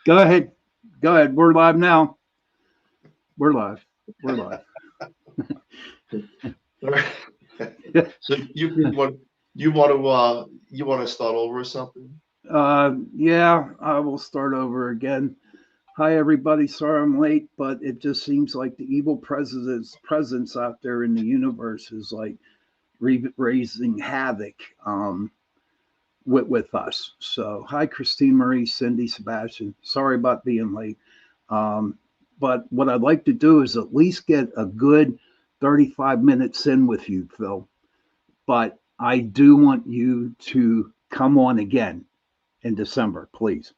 Go ahead. Go ahead. We're live now. We're live. We're live. All right. So you want to start over or something? Yeah, I will start over again. Hi, everybody. Sorry I'm late, but it just seems like the evil presence out there in the universe is like raising havoc with us. So, hi, Christine Marie, Cindy, Sebastian. Sorry about being late. Um, but what I'd like to do is at least get a good 35 minutes in with you, Phil. But I do want you to come on again in December, please.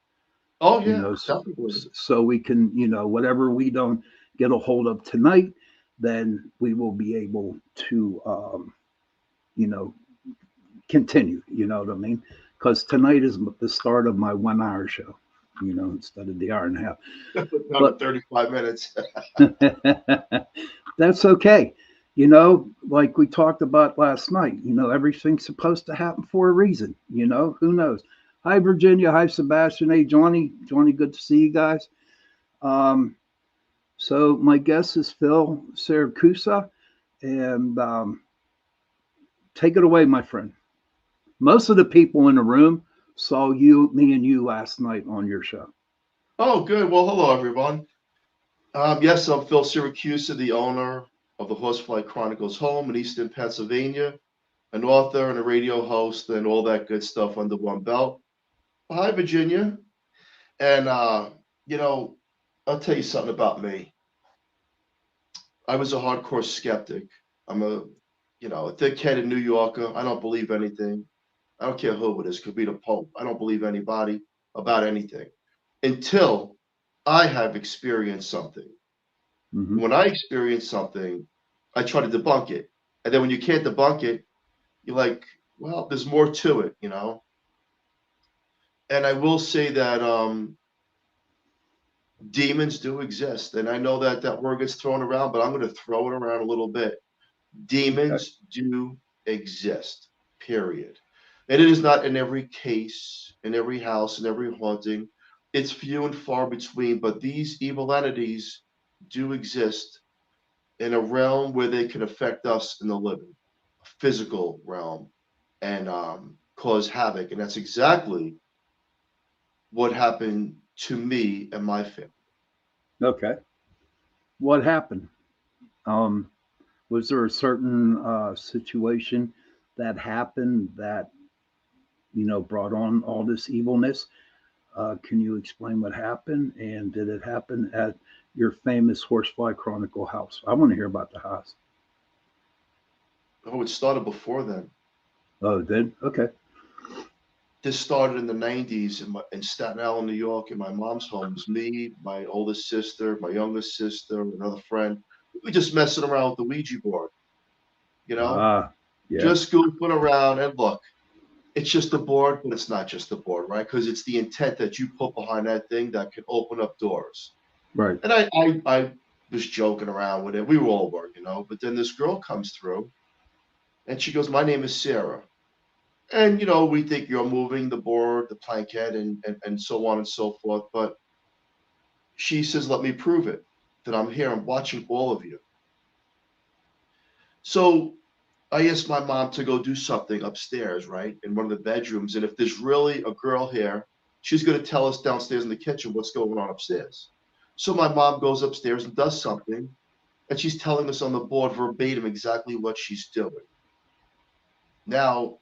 Oh You yeah, know, definitely. so we can, whatever we don't get a hold of tonight, then we will be able to, you know, continue. You know what I mean? Because tonight is the start of my 1 hour show. Instead of the hour and a half. Down to But 35 minutes. that's okay. Like we talked about last night, everything's supposed to happen for a reason. Who knows? Hi, Virginia. Hi, Sebastian. Hey, Johnny. Johnny, good to see you guys. Um, so, my guest is Phil Siracusa. And take it away, my friend. Most of the people in the room saw me and you last night on your show. Oh, good. Well, hello everyone. Yes, I'm Phil Siracusa, the owner of the Horsefly Chronicles home in Eastern Pennsylvania, an author and a radio host, and all that good stuff under one belt. Hi, Virginia. And you know, I'll tell you something about me. I was a hardcore skeptic. I'm a thick-headed New Yorker. I don't believe anything. I don't care who it is. Could be the Pope. I don't believe anybody about anything until I have experienced something. Hmm. When I experience something, I try to debunk it. And then when you can't debunk it, you're like, well, there's more to it. And I will say that demons do exist. And I know that that word gets thrown around, but I'm going to throw it around a little bit. Okay. Demons do exist, period. And it is not in every case, in every house, in every haunting. It's few and far between, but these evil entities do exist in a realm where they can affect us in the living, a physical realm, and cause havoc. And that's exactly what happened to me and my family. Okay. What happened? Um, was there a certain situation that happened that brought on all this evilness? Can you explain what happened? And did it happen at your famous Horsefly Chronicle house? I want to hear about the house. Oh, it started before then. Oh, it did? Okay. This started in the 90s in Staten Island, New York, in my mom's home. It was me, my oldest sister, my youngest sister, another friend. We just messing around with the Ouija board, you know, Ah, yeah. just goofing around. And look, it's just a board, but it's not just a board, right? Because it's the intent that you put behind that thing that can open up doors. Right. And I was joking around with it. We all were. But then this girl comes through and she goes, "My name is Sarah." And we think you're moving the board, the plankhead, and so on and so forth. But she says, "Let me prove it that I'm here. I'm watching all of you." So I asked my mom to go do something upstairs, right, in one of the bedrooms. And if there's really a girl here, she's going to tell us downstairs in the kitchen what's going on upstairs. So my mom goes upstairs and does something, and she's telling us on the board verbatim exactly what she's doing. Now,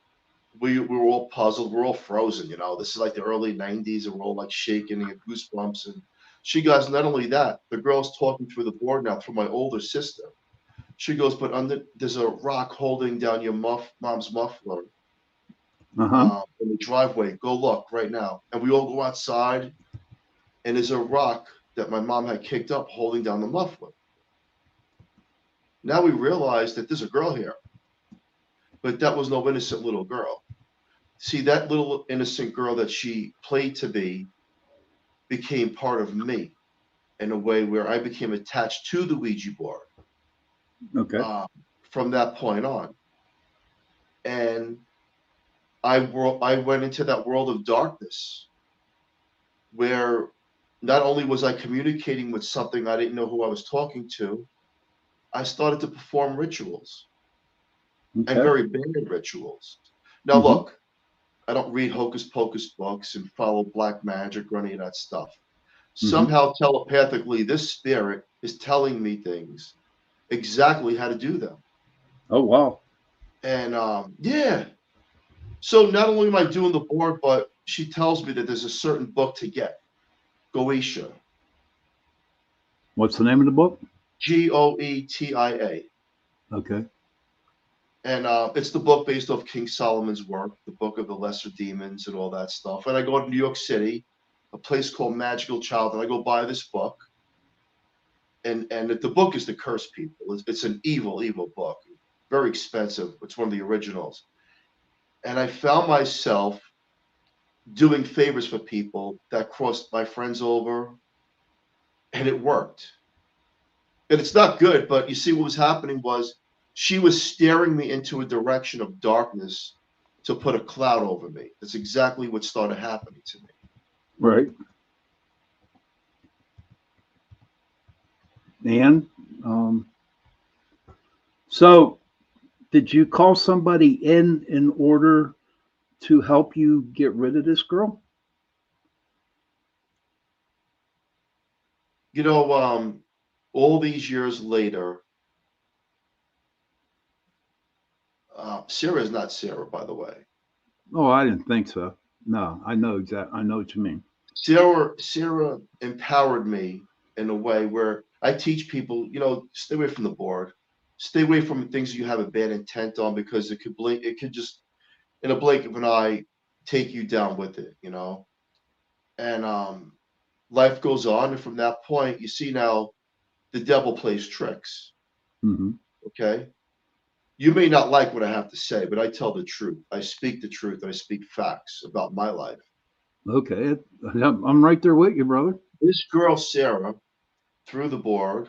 we were all puzzled. We're all frozen. This is like the early 90s, and we're all like shaking and get goosebumps. And she goes, not only that, the girl's talking through the board now through my older sister. She goes, but there's a rock holding down your mom's muffler Uh huh. in the driveway. Go look right now. And we all go outside, and there's a rock that my mom had kicked up holding down the muffler. Now we realize that there's a girl here, but that was no innocent little girl. See, that little innocent girl that she played to be became part of me in a way where I became attached to the Ouija board Okay. uh, from that point on. And I went into that world of darkness where not only was I communicating with something I didn't know who I was talking to, I started to perform rituals, and Okay. very bad rituals. Now, Mm-hmm. look, I don't read hocus pocus books and follow black magic or any of that stuff. Mm-hmm. Somehow, telepathically, this spirit is telling me things, exactly how to do them. Oh wow. And yeah, so not only am I doing the board, but she tells me that there's a certain book to get, Goetia, What's the name of the book? Goetia. Okay. And it's the book based off King Solomon's work, the Book of the Lesser Demons and all that stuff. And I go to New York City, a place called Magical Child, and I go buy this book. And the book is to curse people. It's an evil, evil book, very expensive. It's one of the originals. And I found myself doing favors for people that crossed my friends over, and it worked. And it's not good, but you see, what was happening was she was steering me into a direction of darkness to put a cloud over me. That's exactly what started happening to me. Right. And um, so, did you call somebody in order to help you get rid of this girl? You know, all these years later, Sarah is not Sarah, by the way. Oh, I didn't think so. No, I know exactly. I know what you mean. Sarah empowered me in a way where I teach people, stay away from the board, stay away from things you have a bad intent on, because it could just in a blink of an eye take you down with it. And life goes on, and from that point, you see now the devil plays tricks. Mm-hmm. Okay, you may not like what I have to say, but I tell the truth. I speak the truth. I speak facts about my life. Okay, I'm right there with you, brother. This girl Sarah through the board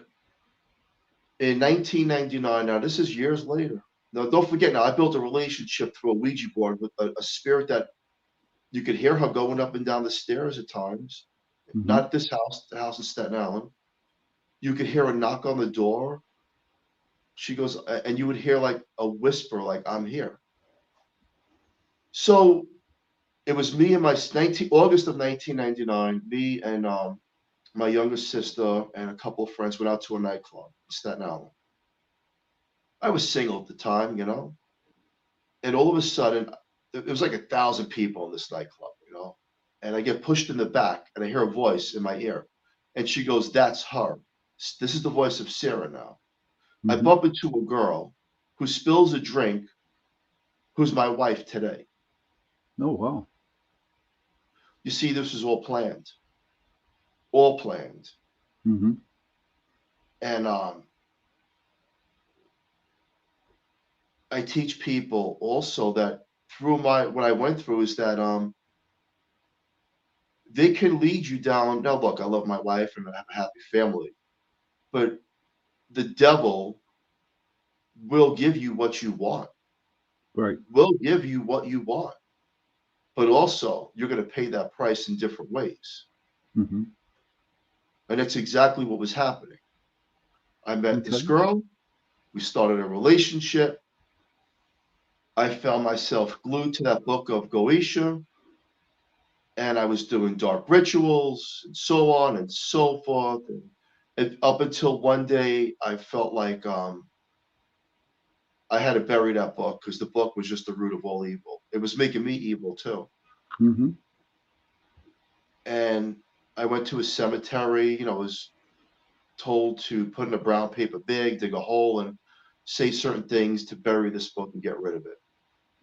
in 1999. Now, this is years later. Now, don't forget, now I built a relationship through a Ouija board with a spirit that you could hear her going up and down the stairs at times. Mm-hmm. Not at this house, the house in Staten Island. You could hear a knock on the door. She goes, and you would hear like a whisper, like, I'm here. So it was me and my 19, August of 1999, me and my younger sister and a couple of friends went out to a nightclub in Staten Island. I was single at the time. And all of a sudden, it was like 1,000 people in this nightclub. And I get pushed in the back, and I hear a voice in my ear, and she goes, "That's her. This is the voice of Sarah now." I Mm-hmm. bump into a girl who spills a drink, who's my wife today. Oh wow. You see, this was all planned. Mm-hmm. And I teach people also that through what I went through is that they can lead you down. Now, look, I love my wife and I have a happy family, but the devil will give you what you want, Right. will give you what you want, but also you're going to pay that price in different ways. Mm-hmm. And that's exactly what was happening. I met this Okay. girl. We started a relationship. I found myself glued to that book of Goetia, and I was doing dark rituals and so on and so forth. And up until one day, I felt like I had to bury that book because the book was just the root of all evil. It was making me evil too. Mm-hmm. And I went to a cemetery, was told to put in a brown paper bag, dig a hole, and say certain things to bury this book and get rid of it.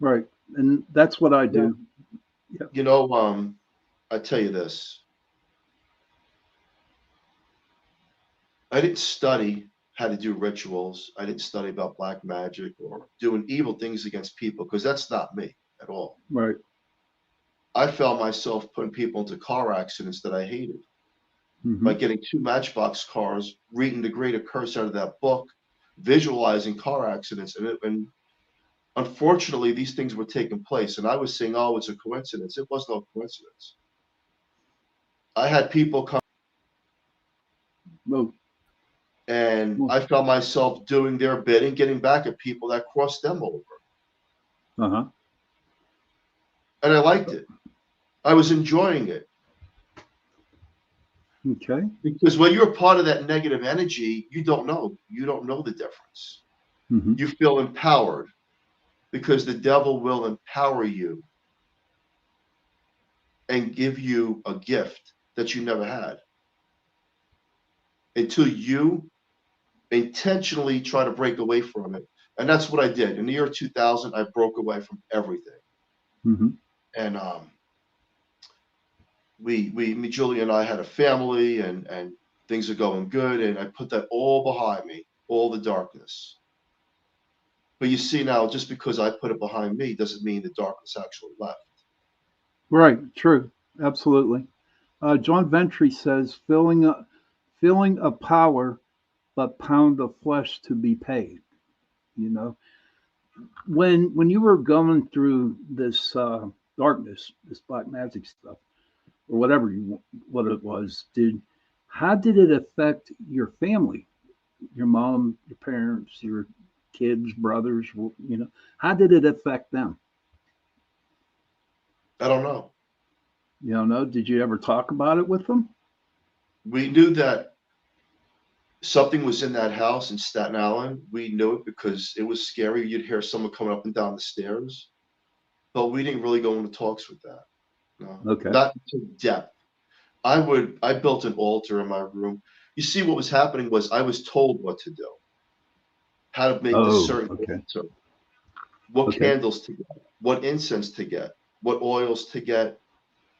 Right. And that's what I Yeah. do. Yeah. You know, I tell you this, I didn't study how to do rituals. I didn't study about black magic or doing evil things against people because that's not me at all. Right. I found myself putting people into car accidents that I hated Mm-hmm. by getting two Matchbox cars, reading the greater curse out of that book, visualizing car accidents, and unfortunately, these things were taking place. And I was saying, "Oh, it's a coincidence." It was no coincidence. I had people come. Oh. And I found myself doing their bidding, getting back at people that crossed them over. Uh-huh. And I liked it. I was enjoying it. Okay. Because when you're part of that negative energy, you don't know. You don't know the difference. Mm-hmm. You feel empowered because the devil will empower you and give you a gift that you never had until you intentionally try to break away from it. And that's what I did. In the year 2000, I broke away from everything. Mm-hmm. And me, Julie and I had a family, and things are going good. And I put that all behind me, all the darkness. But you see now, just because I put it behind me doesn't mean the darkness actually left. Right. True. Absolutely. John Ventry says, feeling a power, but pound of flesh to be paid. You know, when you were going through this darkness, this black magic stuff, or what it was, how did it affect your family, your mom, your parents, your kids, brothers? You know, how did it affect them? I don't know. You don't know? Did you ever talk about it with them? We knew that something was in that house in Staten Island. We knew it because it was scary. You'd hear someone coming up and down the stairs, but we didn't really go into talks with that. No, Okay. not to depth. I built an altar in my room. You see, what was happening was I was told what to do, how to make this Oh, certain okay. altar, what Okay. candles to get, what incense to get, what oils to get,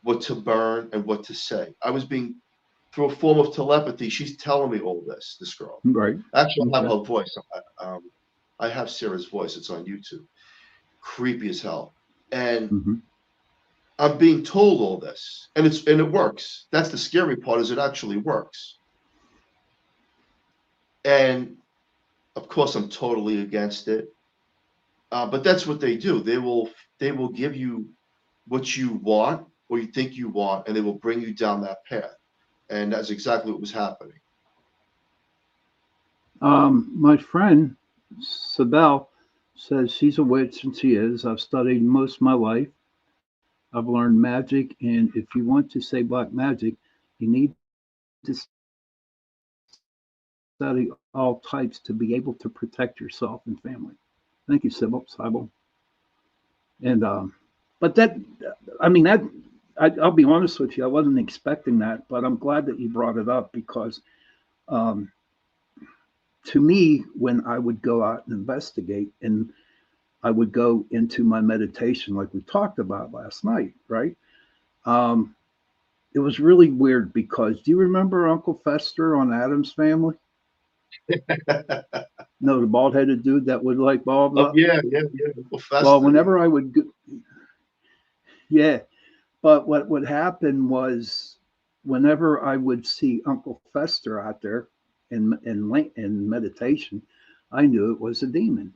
what to burn, and what to say. I was being, through a form of telepathy, she's telling me all this girl. Right. Actually, I have Okay. her voice. I have Sarah's voice. It's on YouTube. Creepy as hell. And Mm-hmm. I'm being told all this, and it works. That's the scary part, is it actually works. And of course, I'm totally against it. But that's what they do. They will give you what you want or you think you want, and they will bring you down that path. And that's exactly what was happening. My friend Sibel says she's a witch, and she is. I've studied most of my life. I've learned magic, and if you want to say black magic, you need to study all types to be able to protect yourself and family. Thank you, Sybil. And but I mean I'll be honest with you, I wasn't expecting that, but I'm glad that you brought it up because um, to me, when I would go out and investigate, and I would go into my meditation, like we talked about last night, right? Um, it was really weird because do you remember Uncle Fester on Adam's Family? No, the bald headed dude that would like blah Oh blah. yeah. Well, Professor, yeah. whenever I would, yeah, but what would happen was whenever I would see Uncle Fester out there in meditation, I knew it was a demon.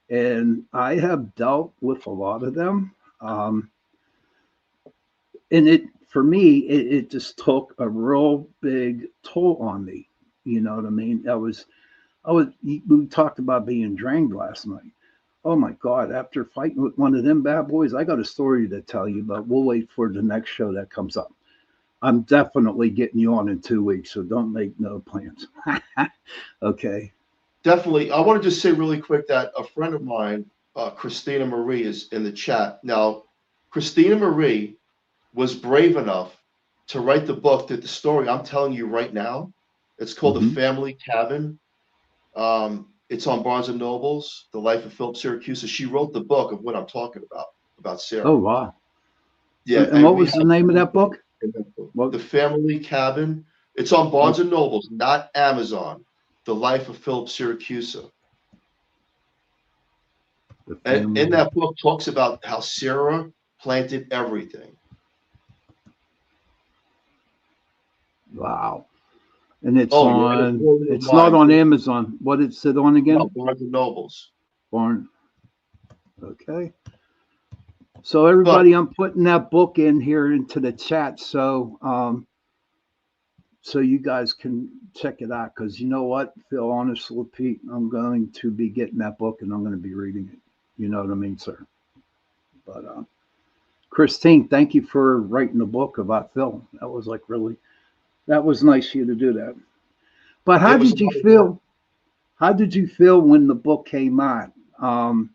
And I have dealt with a lot of them. And it, for me, it just took a real big toll on me. You know what I mean? We talked about being drained last night. Oh my God, after fighting with one of them bad boys, I got a story to tell you, but we'll wait for the next show that comes up. I'm definitely getting you on in 2 weeks, so don't make no plans. Okay. Definitely. I want to just say really quick that a friend of mine, Christina Marie, is in the chat. Now, Christina Marie was brave enough to write the book, that the story I'm telling you right now, it's called The Mm-hmm. Family Cabin. It's on Barnes and Nobles, The Life of Philip Siracusa. She wrote the book of what I'm talking about Oh, Sarah. wow. Yeah, And and what we was the have name of that everything book? in that book. What? The Family Cabin. It's on Barnes Oh, and Nobles, not Amazon. The Life of Philip Siracusa. the And in family. that book talks about how Sarah planted everything. Wow. And Oh yeah, it'll blow your it's not mind. on Amazon. What is it on No, again? Barnes and Nobles. Barn. Okay. So But everybody, I'm putting that book in here into the chat. So so you guys can check it out. Because you know what, Phil, honestly, Pete, I'm going to be getting that book and I'm going to be reading it. You know what I mean, sir? But Christine, thank you for writing a book about Phil. That was like really, that was nice of you to do that. But how It was a did you lot of work. feel? How did you feel when the book came out? Um,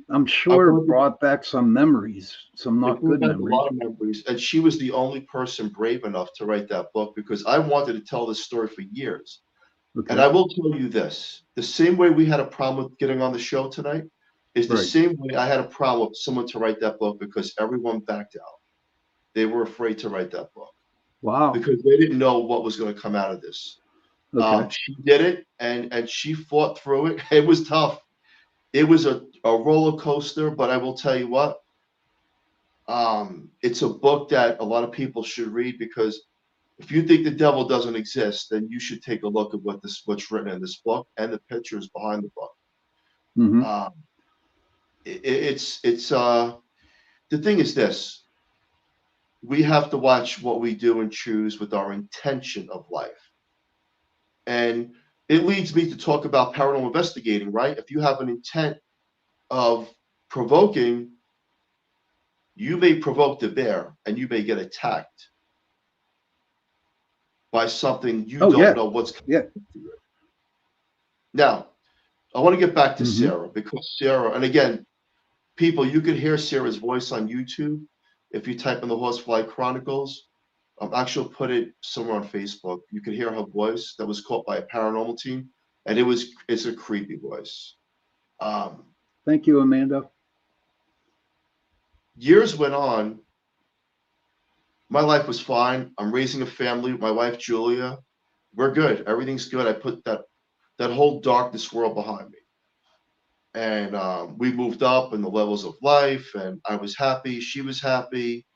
I'm I sure it wanted brought back some memories, some It not brought good back a memories. lot of memories, and she was the only person brave enough to write that book because I wanted to tell this story for years. And Okay, I will tell you this, the same way we had a problem with getting on the show tonight is the right. same way I had a problem with someone to write that book because everyone backed out. They were afraid to write that book Wow. because they didn't know what was going to come out of this. Okay. She did it, and she fought through it. It was tough. It was a roller coaster, but I will tell you what, it's a book that a lot of people should read because if you think the devil doesn't exist, then you should take a look at what's written in this book and the pictures behind the book. Mm-hmm. Um, it's the thing is this: we have to watch what we do and choose with our intention of life, and it leads me to talk about paranormal investigating. Right? If you have an intent of provoking, you may provoke the bear, and you may get attacked by something you Oh don't yeah, know what's yeah. coming to it. Now, I want to get back to Mm-hmm. Sarah because Sarah, and again, people, you could hear Sarah's voice on YouTube if you type in the Horsefly Chronicles. Actually, put it somewhere on Facebook. You could hear her voice that was caught by a paranormal team, and it's a creepy voice. Um, Thank you, Amanda. Years went on. My life was fine. I'm raising a family with my wife Julia. We're good. Everything's good. I put that whole darkness world behind me. And we moved up in the levels of life, and I was happy. She was happy.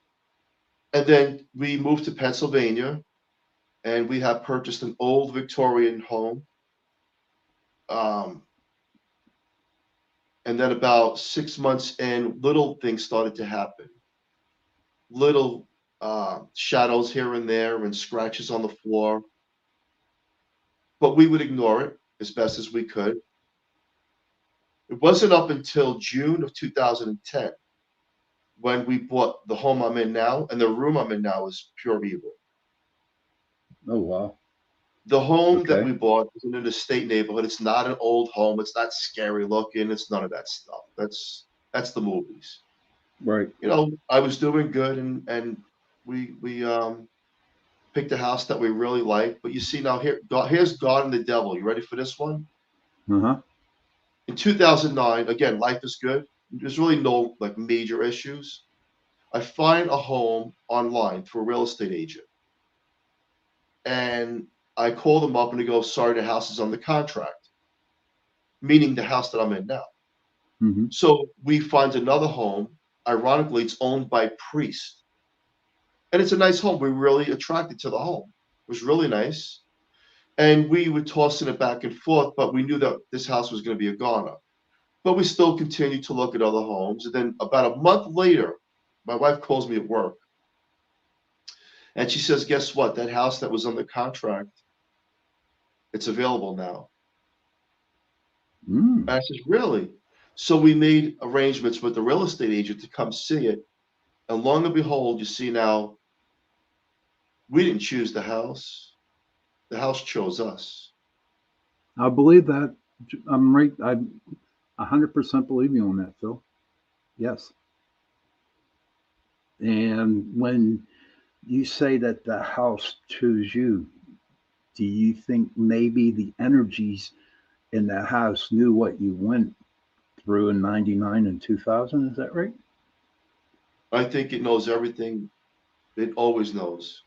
And then we moved to Pennsylvania, and we have purchased an old Victorian home. Um, and then about 6 months in, little things started to happen. Little shadows here and there, and scratches on the floor. But we would ignore it as best as we could. It wasn't up until June of 2010 when we bought the home I'm in now, and the room I'm in now is pure evil. Oh wow. The home that Okay. we bought is in an estate neighborhood. It's not an old home. It's not scary looking. It's none of that stuff. That's the movies. Right. I was doing good, and we picked a house that we really liked. But you see now here's God and the devil. You ready for this one? Uh-huh. In 2009, again, life is good. There's really no like major issues. I find a home online through a real estate agent, and I call them up and they go, "Sorry, the house is under contract," meaning the house that I'm in now. Mm-hmm. So we find another home. Ironically, it's owned by priest, and it's a nice home. We're really attracted to the home. It was really nice, and we were tossing it back and forth, but we knew that this house was going to be a goner. But we still continued to look at other homes, and then about a month later, my wife calls me at work, and she says, "Guess what? That house that was under contract, it's available now." Mm. And I says, "Really?" So we made arrangements with the real estate agent to come see it, and long and behold, you see now we didn't choose the house. The house chose us. I believe that. I'm right. I 100% believe you on that, Phil. Yes. And when you say that the house chose you, do you think maybe the energies in the house knew what you went through in 99 and 2000? Is that right? I think it knows everything. It always knows.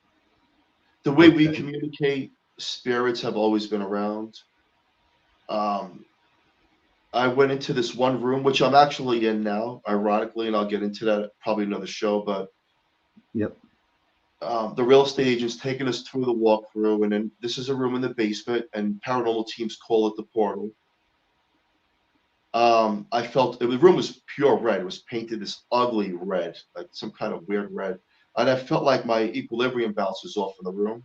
The way we Okay. communicate, spirits have always been around. Um, I went into this one room, which I'm actually in now, ironically, and I'll get into that probably another show. But Yep. the real estate agent's taking us through the walkthrough, and then this is a room in the basement, and paranormal teams call it the portal. I felt the room was pure red. It was painted this ugly red, like some kind of weird red. And I felt like my equilibrium balance was off in the room,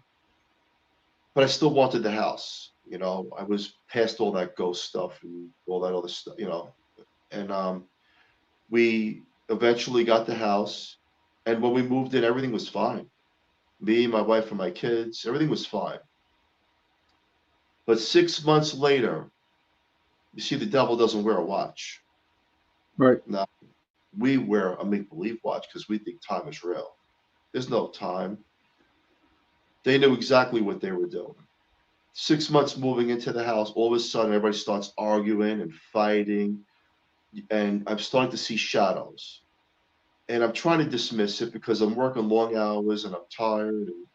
but I still wanted the house. I was past all that ghost stuff and all that other stuff, and we eventually got the house. And when we moved in, everything was fine. Me, my wife, and my kids, everything was fine. But 6 months later, you see, the devil doesn't wear a watch. Right. Now, we wear a make-believe watch because we think time is real. There's no time. They knew exactly what they were doing. 6 months moving into the house, all of a sudden, everybody starts arguing and fighting, and I'm starting to see shadows. And I'm trying to dismiss it because I'm working long hours and I'm tired. And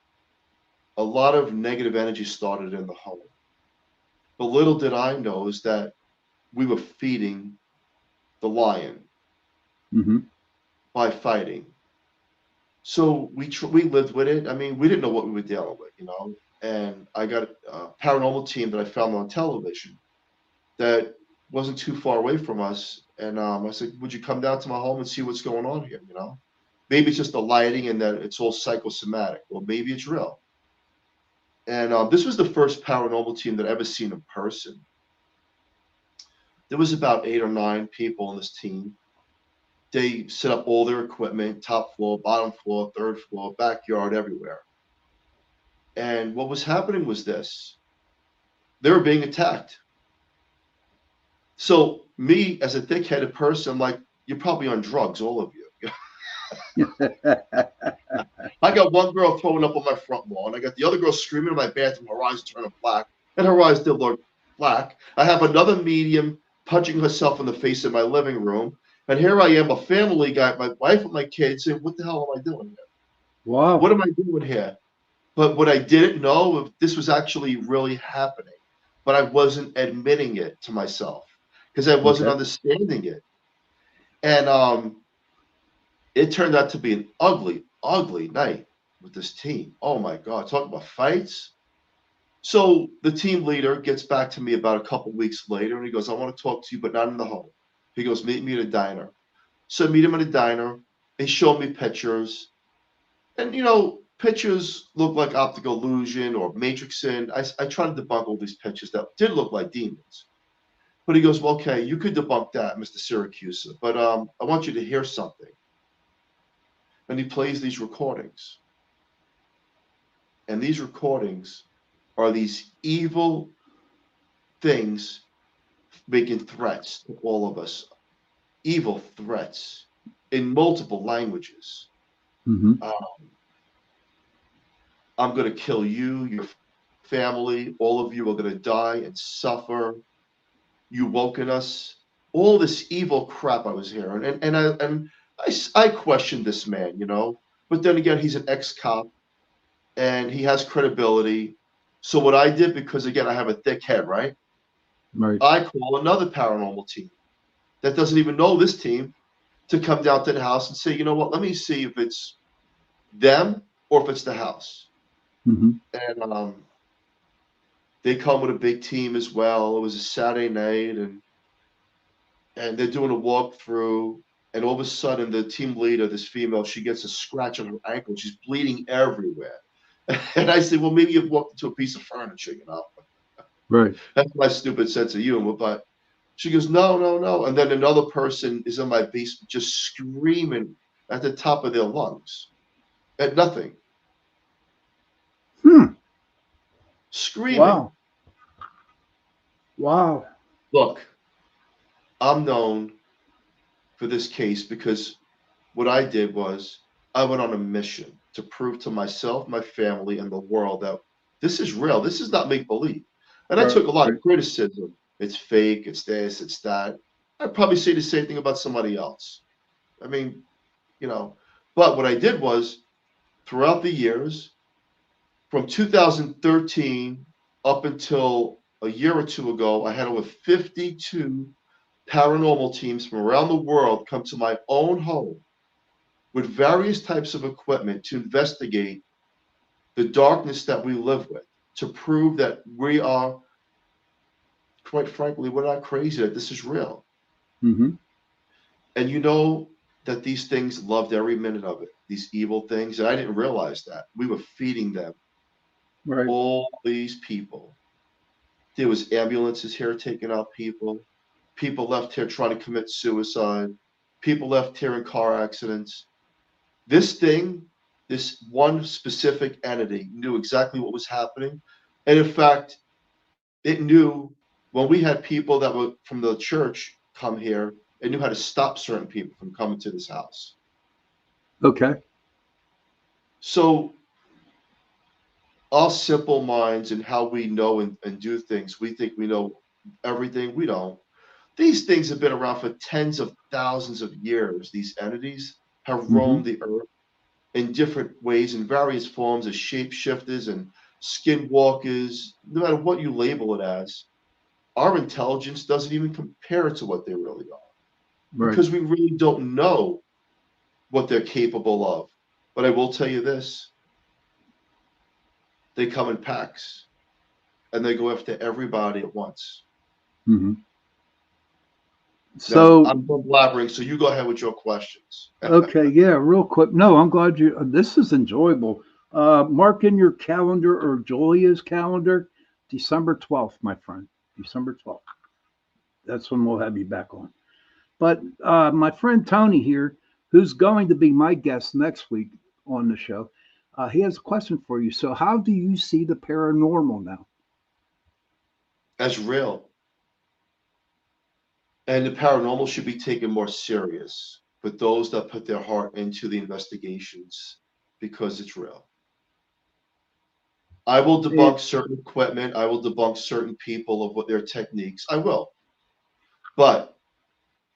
a lot of negative energy started in the home. But little did I know is that we were feeding the lion Mm-hmm. by fighting. So we lived with it. I mean, we didn't know what we were dealing with, And I got a paranormal team that I found on television that wasn't too far away from us. And I said, would you come down to my home and see what's going on here? Maybe it's just the lighting and that it's all psychosomatic, or maybe it's real. And this was the first paranormal team that I ever seen in person. There was about 8 or 9 people on this team. They set up all their equipment, top floor, bottom floor, third floor, backyard, everywhere. And what was happening was this: they were being attacked. So me, as a thick-headed person, like, you're probably on drugs, all of you. I got one girl throwing up on my front lawn. I got the other girl screaming in my bathroom, her eyes turning black, and her eyes did look black. I have another medium punching herself in the face in my living room. And here I am, a family guy, my wife and my kids, saying, what the hell am I doing here? Wow. What am I doing here? But what I didn't know, this was actually really happening. But I wasn't admitting it to myself because I wasn't Okay. understanding it. And it turned out to be an ugly, ugly night with this team. Oh my God, talk about fights. So the team leader gets back to me about a couple weeks later and he goes, I want to talk to you, but not in the home. He goes, meet me at a diner. So I meet him at a diner. He showed me pictures. And, pictures look like optical illusion or matrixing. I tried to debunk all these pictures that did look like demons. But he goes, well, okay, you could debunk that, Mr. Siracusa, but I want you to hear something. And he plays these recordings. And these recordings are these evil things making threats to all of us, evil threats in multiple languages. Mm-hmm. I'm going to kill you, your family, all of you are going to die and suffer. You woken us. All this evil crap I was hearing. And I questioned this man, but then again, he's an ex-cop and he has credibility. So what I did, because again, I have a thick head, right? Right. I call another paranormal team that doesn't even know this team to come down to the house and say, you know what, let me see if it's them or if it's the house. Mm-hmm. And they come with a big team as well. It was a Saturday night, and they're doing a walkthrough, and all of a sudden the team leader, this female, she gets a scratch on her ankle. She's bleeding everywhere. And I said, well, maybe you've walked into a piece of furniture, Right. That's my stupid sense of humor. But she goes, no, no, no. And then another person is in my basement just screaming at the top of their lungs at nothing, Hmm. screaming. Wow. Wow. Look, I'm known for this case because what I did was I went on a mission to prove to myself, my family, and the world that this is real. This is not make believe. And I took a lot Right. of criticism. It's fake. It's this. It's that. I'd probably say the same thing about somebody else. I mean, but what I did was throughout the years, from 2013 up until a year or two ago, I had over 52 paranormal teams from around the world come to my own home with various types of equipment to investigate the darkness that we live with, to prove that we are, quite frankly, we're not crazy, that this is real. Mm-hmm. And that these things loved every minute of it. these evil things, and I didn't realize that we were feeding them Right. all these people. There was ambulances here taking out people, people left here trying to commit suicide, people left here in car accidents. This thing, this one specific entity knew exactly what was happening. And in fact, it knew when we had people that were from the church come here, it knew how to stop certain people from coming to this house. Okay. So our simple minds and how we know and do things, we think we know everything. We don't. These things have been around for tens of thousands of years. These entities have Mm-hmm. roamed the earth in different ways, in various forms as shapeshifters and skinwalkers, no matter what you label it as. Our intelligence doesn't even compare to what they really are Right. because we really don't know what they're capable of. But I will tell you this, they come in packs and they go after everybody at once. Mm-hmm. Now, So, I'm blabbering, so you go ahead with your questions. okay, yeah, real quick. No, I'm glad you. This is enjoyable. Mark in your calendar or Julia's calendar, December 12th, my friend. December 12th. That's when we'll have you back on. But my friend Tony here, who's going to be my guest next week on the show, he has a question for you. So, how do you see the paranormal now? As real. And the paranormal should be taken more serious for those that put their heart into the investigations because it's real. I will It, debunk certain equipment. I will debunk certain people of what their techniques. I will. But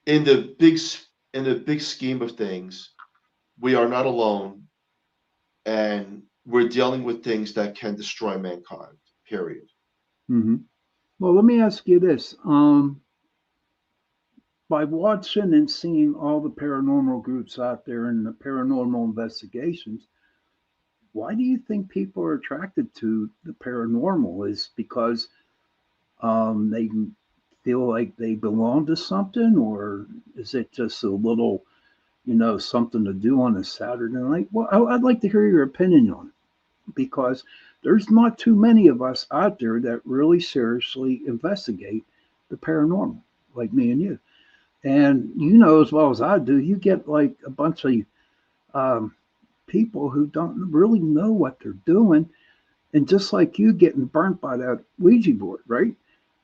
in the big scheme of things, we are not alone, and we're dealing with things that can destroy mankind. Period. mhm. Well, let me ask you this. By watching and seeing all the paranormal groups out there and the paranormal investigations, why do you think people are attracted to the paranormal? Is because they feel like they belong to something, or is it just a little, something to do on a Saturday night? Well, I'd like to hear your opinion on it because there's not too many of us out there that really seriously investigate the paranormal, like me and you. And you know as well as I do, you get like a bunch of um, people who don't really know what they're doing, and just like you getting burnt by that Ouija board, right?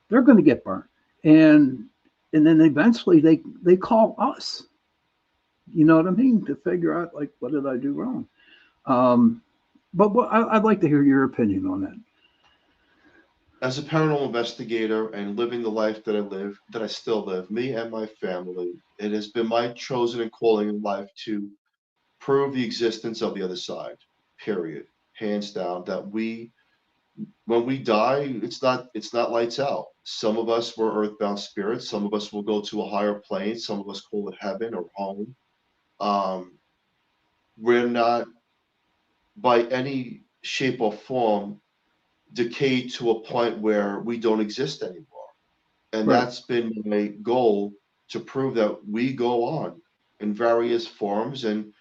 They're going to get burnt, and then eventually they call us. You know what I mean? To figure out like what did I do wrong. Um, but I'd like to hear your opinion on that. As a paranormal investigator and living the life that I live, that I still live, me and my family, it has been my chosen and calling in life to prove the existence of the other side. Period. Hands down. That we, when we die, it's not lights out. Some of us were earthbound spirits. Some of us will go to a higher plane. Some of us call it heaven or home. Um, we're not by any shape or form decayed to a point where we don't exist anymore. And Right. that's been my goal to prove that we go on in various forms and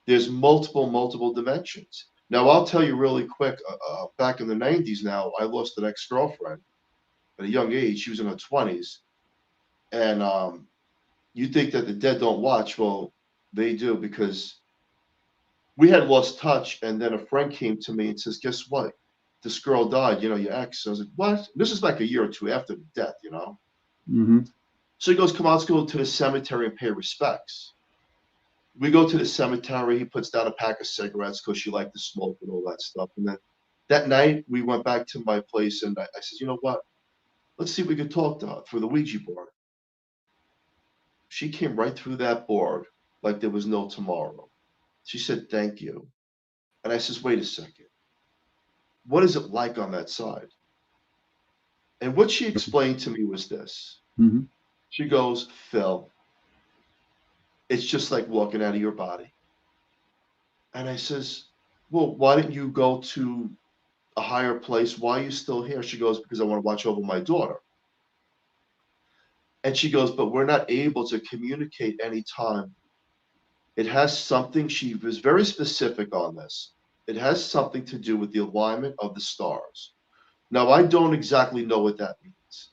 there's multiple dimensions. Now, I'll tell you really quick, back in the 90s now, I lost an ex-girlfriend at a young age. She was in her 20s. And you think that the dead don't watch. Well, they do because we had lost touch. And then a friend came to me and says, guess what? This girl died, your ex. I was like, what? This is like a year or two after the death. Mm-hmm. So he goes, come on, let's go to the cemetery and pay respects. We go to the cemetery. He puts down a pack of cigarettes because she liked to smoke and all that stuff. And then that night, we went back to my place and I said, you know what? Let's see if we could talk to her through the Ouija board. She came right through that board like there was no tomorrow. She said, thank you. And I says, wait a second. What is it like on that side? And what she explained to me was this. Mm-hmm. She goes, Phil, it's just like walking out of your body. And I says, well, why didn't you go to a higher place? Why are you still here? She goes, because I want to watch over my daughter. And she goes, but we're not able to communicate anytime It has something, she was very specific on this. It has something to do with the alignment of the stars. Now, I don't exactly know what that means,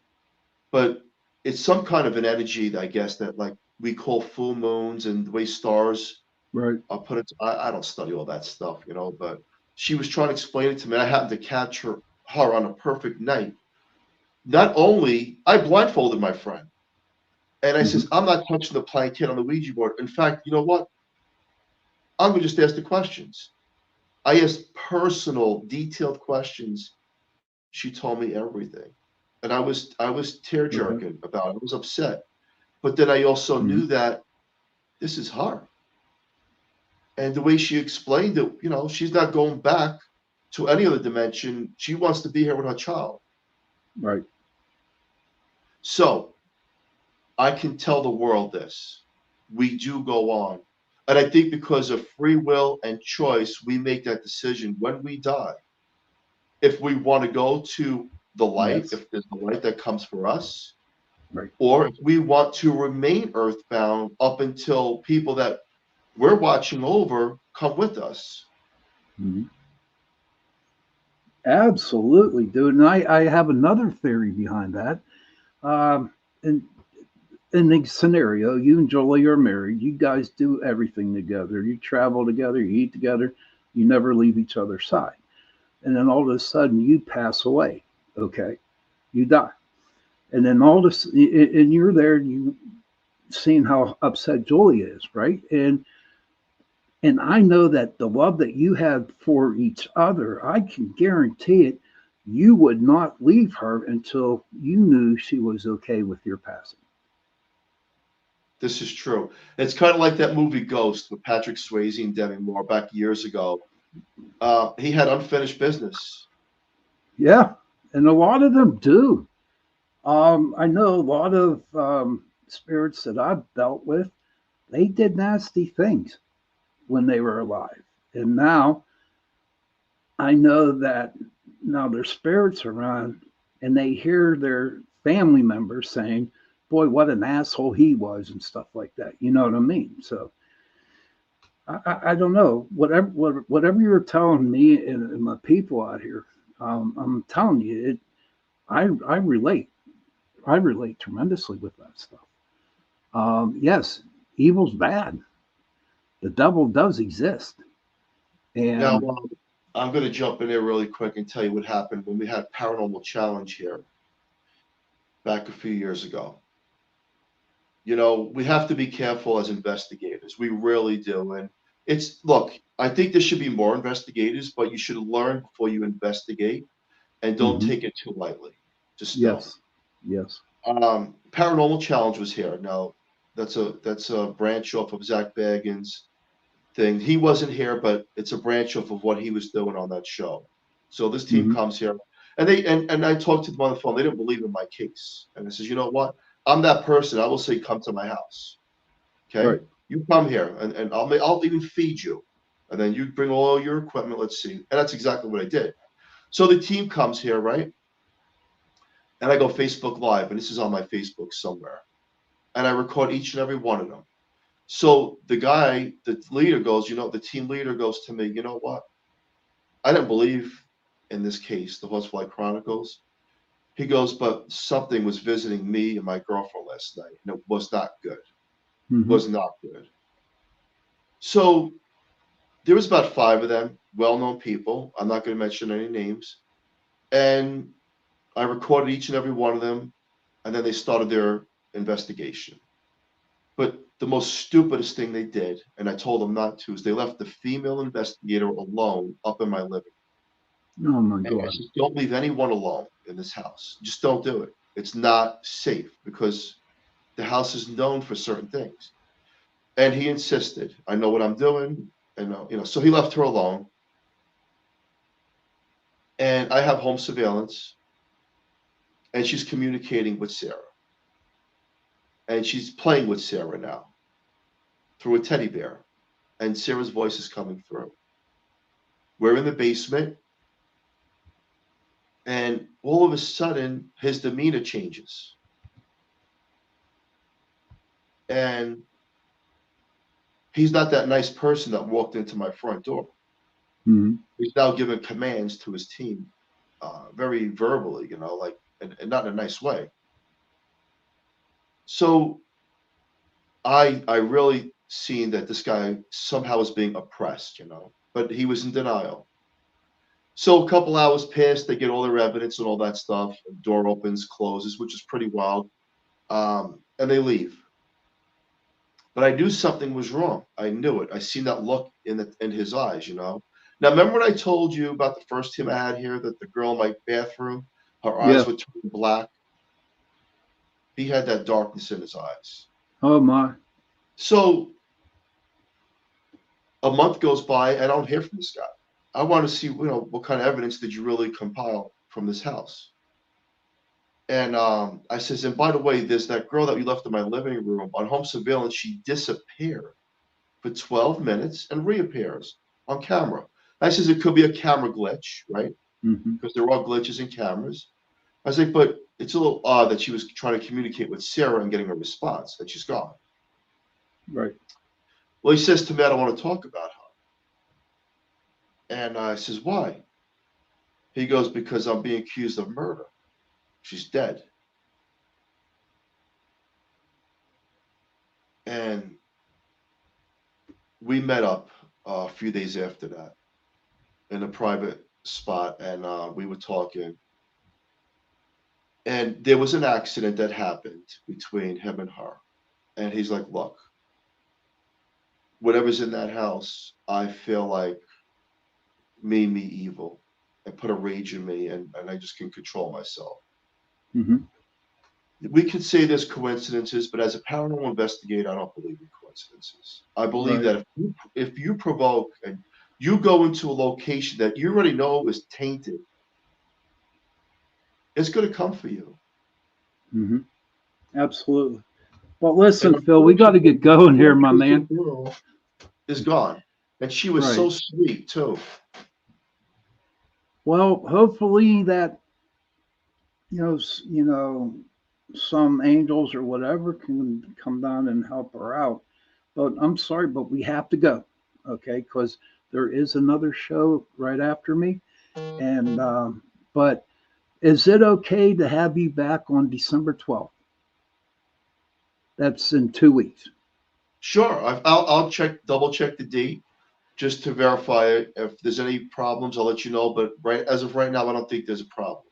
but it's some kind of an energy, I guess, that like we call full moons and the way stars Right. are put it. I don't study all that stuff, but she was trying to explain it to me. I happened to catch her on a perfect night. Not only, I blindfolded my friend and I Hmm. says, I'm not touching the plank on the Ouija board. In fact, you know what? I'm going to just ask the questions. I asked personal, detailed questions. She told me everything. And I was tear Okay. jerking about it. I was upset. But then I also Hmm. knew that this is her. And the way she explained it, she's not going back to any other dimension. She wants to be here with her child. Right. So I can tell the world this. We do go on. And I think because of free will and choice, we make that decision when we die. If we want to go to the light, Yes. if there's a light that comes for us, Right. or if we want to remain earthbound up until people that we're watching over come with us. Hmm. Absolutely, dude. And I have another theory behind that. Um, in in the scenario, you and Jolie are married. You guys do everything together. You travel together. You eat together. You never leave each other's side. And then all of a sudden, you pass away. Okay, you die. And then all this, and you're there. You seeing how upset Jolie is, right? And I know that the love that you had for each other, I can guarantee it, you would not leave her until you knew she was okay with your passing. This is true. It's kind of like that movie Ghost with Patrick Swayze and Demi Moore back years ago. He had unfinished business. Yeah, and a lot of them do. I know a lot of spirits that I've dealt with, they did nasty things when they were alive. And now I know that now their spirits around and they hear their family members saying, boy, what an asshole he was and stuff like that. You know what I mean? So I don't know. Whatever you're telling me and my people out here, I'm telling you, I relate. I relate tremendously with that stuff. Yes, evil's bad. The devil does exist. Now, And I'm going to jump in there really quick and tell you what happened when we had Paranormal Challenge here back a few years ago. We have to be careful as investigators. We really do. And look, I think there should be more investigators, but you should learn before you investigate and don't mhm, take it too lightly. Just don't. yes, yes. Paranormal Challenge was here. Now, that's a branch off of Zach Bagans' thing. He wasn't here, but it's a branch off of what he was doing on that show. So this team Hmm. comes here, and I talked to them on the phone. They didn't believe in my case, and I says, you know what? I'm that person. I will say, come to my house. Okay, Right. you come here, and I'll even feed you, and then you bring all your equipment. Let's see, and that's exactly what I did. So the team comes here, right? And I go Facebook Live, and this is on my Facebook somewhere, and I record each and every one of them. So the leader goes, the team leader goes to me, you know what? I didn't believe in this case, the Horsefly Chronicles. He goes, but something was visiting me and my girlfriend last night, and it was not good. Hmm. Was not good. So there was about five of them, well-known people. I'm not going to mention any names. And I recorded each and every one of them, and then they started their investigation. But the most stupidest thing they did, and I told them not to, is they left the female investigator alone up in my living. Oh my And I God. said, don't leave anyone alone in this house. Just don't do it. It's not safe because the house is known for certain things. And he insisted, I know what I'm doing. And, so he left her alone. And I have home surveillance, and she's communicating with Sarah. And she's playing with Sarah now through a teddy bear. And Sarah's voice is coming through. We're in the basement, and all of a sudden, his demeanor changes. And he's not that nice person that walked into my front door. Mm-hmm. He's now giving commands to his team, very verbally, like, and not in a nice way. So I really seen that this guy somehow was being oppressed, but he was in denial. So a couple hours pass, they get all their evidence and all that stuff. The door opens, closes, which is pretty wild, and they leave. But I knew something was wrong. I knew it. I seen that look in his eyes. Now, remember when I told you about the first team I had here, that the girl in my bathroom, her eyes Yeah. would turn black? He had that darkness in his eyes. Oh my. So a month goes by, and I don't hear from this guy. I want to see, what kind of evidence did you really compile from this house? And I says, and by the way, there's that girl that you left in my living room on home surveillance. She disappeared for 12 minutes and reappears on camera. I says, it could be a camera glitch, right? Mm-hmm. Because there are glitches in cameras. I was like, but it's a little odd that she was trying to communicate with Sarah and getting a response, and she's gone. Right. Well, he says to me, I don't want to talk about her. And I says, why? He goes, because I'm being accused of murder. She's dead. And we met up a few days after that in a private spot, and we were talking. And there was an accident that happened between him and her. And he's like, look, whatever's in that house, I feel like made me evil and put a rage in me, and I just can control myself. Mm-hmm. We could say there's coincidences, but as a paranormal investigator, I don't believe in coincidences. I believe Right. that if you provoke and you go into a location that you already know is tainted, it's going to come for you. Mm-hmm. Absolutely. Well, listen, And Phil, we got to unfortunately, get going here, my the man. girl is gone, and she was Right. so sweet too. Well, hopefully that some angels or whatever can come down and help her out. But I'm sorry, but we have to go, okay? Because there is another show right after me, and but is it okay to have you back on December 12th? That's in 2 weeks. Sure, I'll double check the date just to verify it. If there's any problems, I'll let you know. But as of right now, I don't think there's a problem.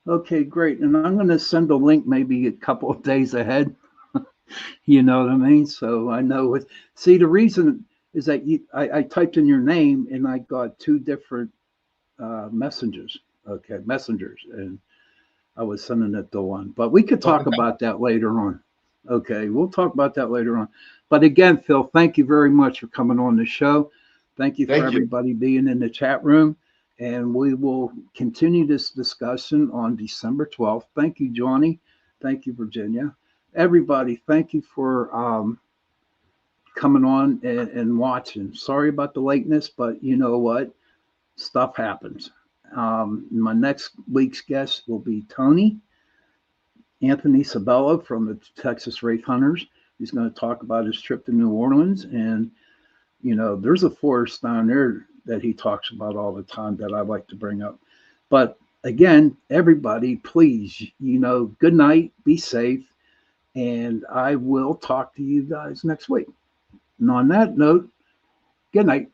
Okay, great. And I'm going to send a link maybe a couple of days ahead. You know what I mean? So I know with see the reason is that I typed in your name and I got two different messengers. Okay, messengers, and I was sending it to one. But we could talk Okay. about that later on. Okay, we'll talk about that later on. But again, Phil, thank you very much for coming on the show. Thank you for Thank you. everybody being in the chat room. And we will continue this discussion on December 12th. Thank you, Johnny. Thank you, Virginia. Everybody, thank you for coming on and watching. Sorry about the lateness, but you know what? Stuff happens. My next week's guest will be Tony Anthony Sabella from the Texas Wraith Hunters. He's going to talk about his trip to New Orleans. And, there's a forest down there that he talks about all the time that I like to bring up. But again, everybody, please, good night, be safe, and I will talk to you guys next week. And on that note, good night.